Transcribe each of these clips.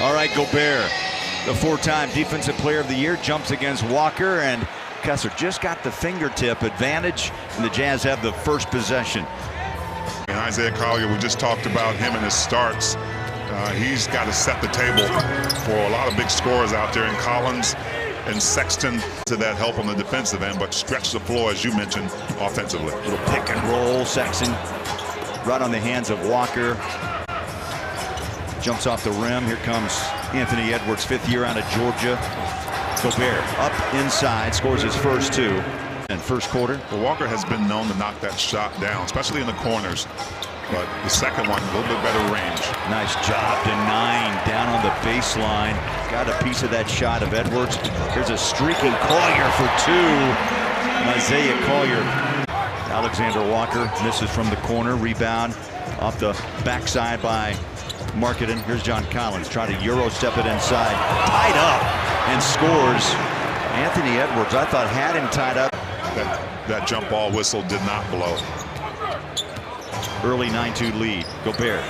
All right, Gobert, the four-time Defensive Player of the Year, jumps against Walker, and Kessler just got the fingertip advantage, and the Jazz have the first possession. And Isaiah Collier, we just talked about him and his starts. He's got to set the table for a lot of big scorers out there, and Collins and Sexton to that help on the defensive end, but stretch the floor, as you mentioned, offensively. Little pick and roll, Sexton right on the hands of Walker. Jumps off the rim. Here comes Anthony Edwards, fifth year out of Georgia. Gobert up inside, scores his first two in first quarter. Well, Walker has been known to knock that shot down, especially in the corners. But the second one, a little bit better range. Nice job, denying down on the baseline. Got a piece of that shot of Edwards. Here's a streaking Collier for two. Isaiah Collier. Alexander Walker misses from the corner. Rebound off the backside by Marketing. Here's John Collins. Try to Euro step it inside. Tied up and scores. Anthony Edwards, I thought, had him tied up. That jump ball whistle did not blow. Early 9-2 lead. Gobert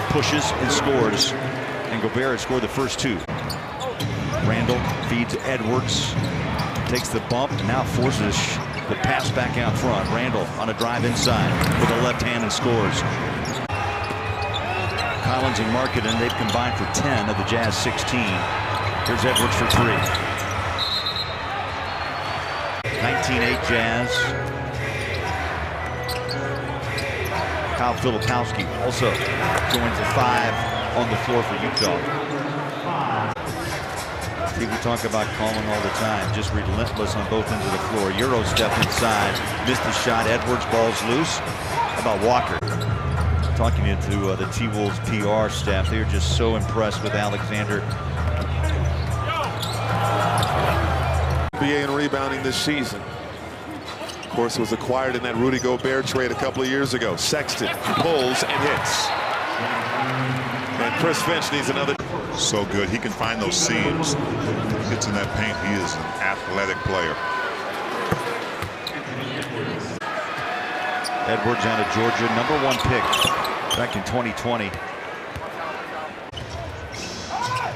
pushes and scores. And Gobert has scored the first two. Randall feeds Edwards. Takes the bump. Now forces the pass back out front. Randall on a drive inside with a left hand and scores. Collins and Marketing, they've combined for 10 of the Jazz 16. Here's Edwards for three. 19-8 Jazz. Kyle Filipowski also joins the five on the floor for Utah. See, we talk about Colin all the time, just relentless on both ends of the floor. Euro step inside, missed the shot. Edwards, ball's loose. How about Walker? Talking to the T-Wolves PR staff, they are just so impressed with Alexander. NBA in rebounding this season. Of course, it was acquired in that Rudy Gobert trade a couple of years ago. Sexton pulls and hits. And Chris Finch needs another. So good. He can find those seams. He gets in that paint. He is an athletic player. Edwards out of Georgia, #1 pick back in 2020.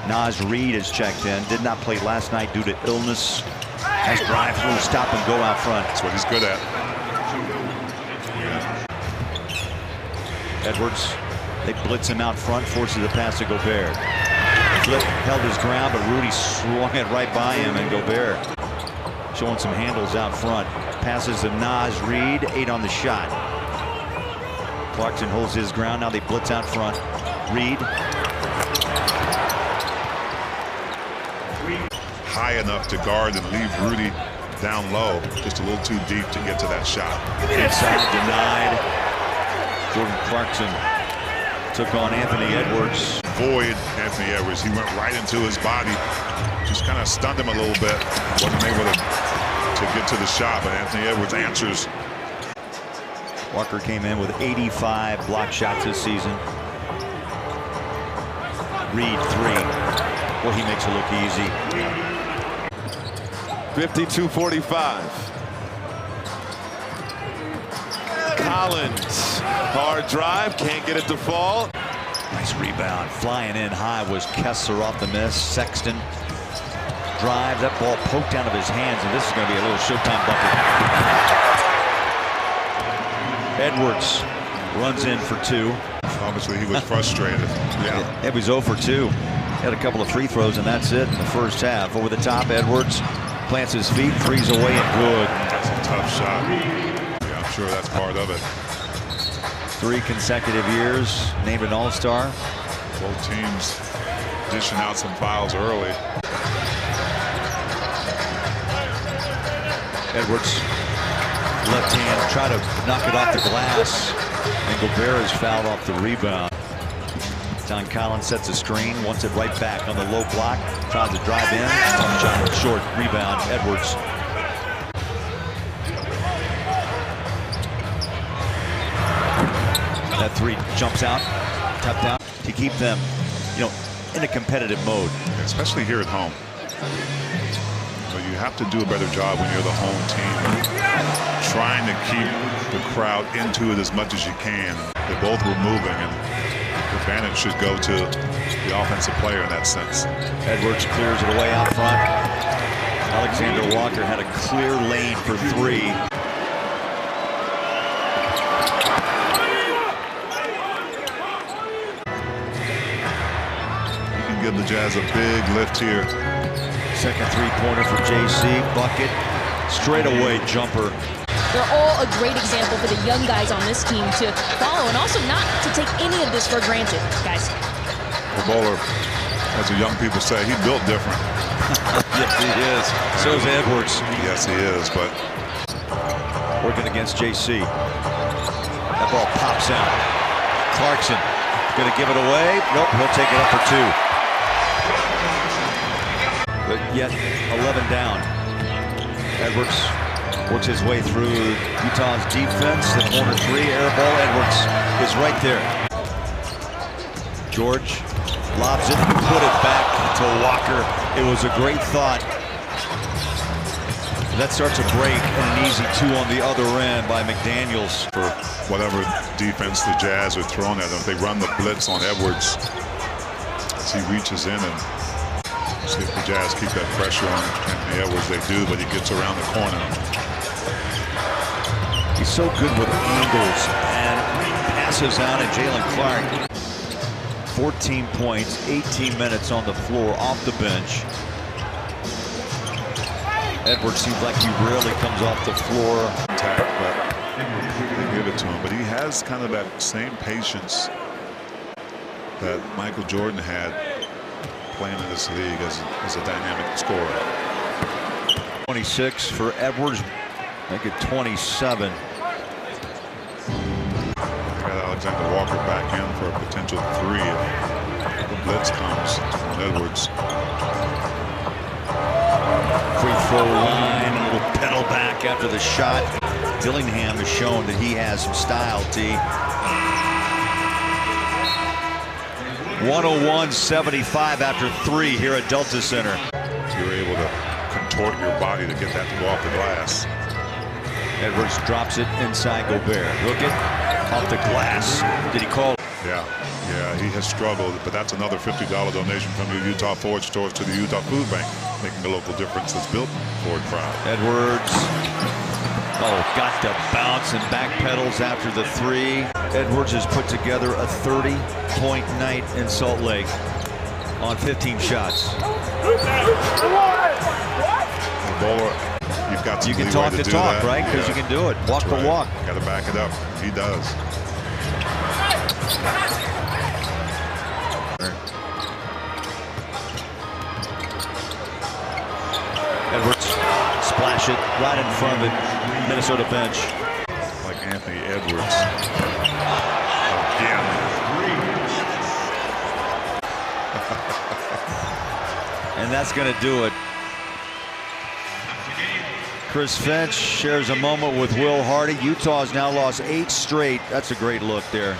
Naz Reid is checked in. Did not play last night due to illness. Nice drive through, stop and go out front. That's what he's good at. Edwards, they blitz him out front, forces the pass to Gobert. Flip held his ground, but Rudy swung it right by him, and Gobert showing some handles out front. Passes to Naz Reid, 8 on the shot. Clarkson holds his ground. Now they blitz out front. Reid. High enough to guard and leave Rudy down low. Just a little too deep to get to that shot. Inside, denied. Jordan Clarkson took on Anthony Edwards. Void Anthony Edwards. He went right into his body. Just kind of stunned him a little bit. Wasn't able to get to the shot, but Anthony Edwards answers. Walker came in with 85 block shots this season. Reid, 3. Well, he makes it look easy. 52-45. Collins, hard drive, can't get it to fall. Nice rebound. Flying in high was Kessler off the miss. Sexton drives. That ball poked out of his hands, and this is going to be a little Showtime bucket. Edwards runs in for 2. Obviously, he was frustrated. Yeah, it was 0 for 2. Had a couple of free throws, and that's it in the first half. Over the top, Edwards plants his feet, threes away, and good. That's a tough shot. Yeah, I'm sure that's part of it. 3 consecutive years, named an All-Star. Both teams dishing out some fouls early. Edwards, left hand, try to knock it off the glass, and Gobert is fouled off the rebound. John Collins sets a screen, wants it right back on the low block, tries to drive in, shot short, rebound, Edwards. That 3 jumps out, tapped out to keep them, in a competitive mode. Especially here at home. So you have to do a better job when you're the home team, trying to keep the crowd into it as much as you can. They both were moving, and the advantage should go to the offensive player in that sense. Edwards clears it away out front. Alexander Walker had a clear lane for three. You can give the Jazz a big lift here. Second three-pointer for JC. Bucket. Straightaway jumper. They're all a great example for the young guys on this team to follow, and also not to take any of this for granted, guys. The bowler, as the young people say, he built different. Yes, he is. So is Edwards. Yes, he is, but working against JC. That ball pops out. Clarkson going to give it away. Nope, he'll take it up for two. But yet 11 down. Edwards works his way through Utah's defense. The corner three, air ball. Edwards is right there. George lobs it, put it back to Walker. It was a great thought. That starts a break and an easy two on the other end by McDaniels. For whatever defense the Jazz are throwing at them, if they run the blitz on Edwards as he reaches in and see if the Jazz keep that pressure on Anthony Edwards. They do, but he gets around the corner. He's so good with angles and passes out at Jalen Clark. 14 points, 18 minutes on the floor off the bench. Edwards seems like he rarely comes off the floor. But they give it to him, but he has kind of that same patience that Michael Jordan had playing in this league as a dynamic scorer. 26 for Edwards, make it 27. Got Alexander Walker back in for a potential three if the blitz comes on Edwards. Free throw line, a little pedal back after the shot. Dillingham has shown that he has some style, T. 101-75 after three here at Delta Center. You're able to contort your body to get that to go off the glass. Edwards drops it inside Gobert. Look it off the glass. Did he call? Yeah, he has struggled, but that's another $50 donation from the Utah Forward Stores to the Utah Food Bank, making a local difference that's built for a crowd. Edwards, got to bounce and backpedals after the three. Edwards has put together a 30-point night in Salt Lake on 15 shots. The bowler, you've got some you can talk to do talk, that. right? Because you can do it. Walk the walk. Got to back it up. He does. Edwards splash it right in front of the Minnesota bench. Like Anthony Edwards. Again. And that's going to do it. Chris Finch shares a moment with Will Hardy. Utah has now lost 8 straight. That's a great look there.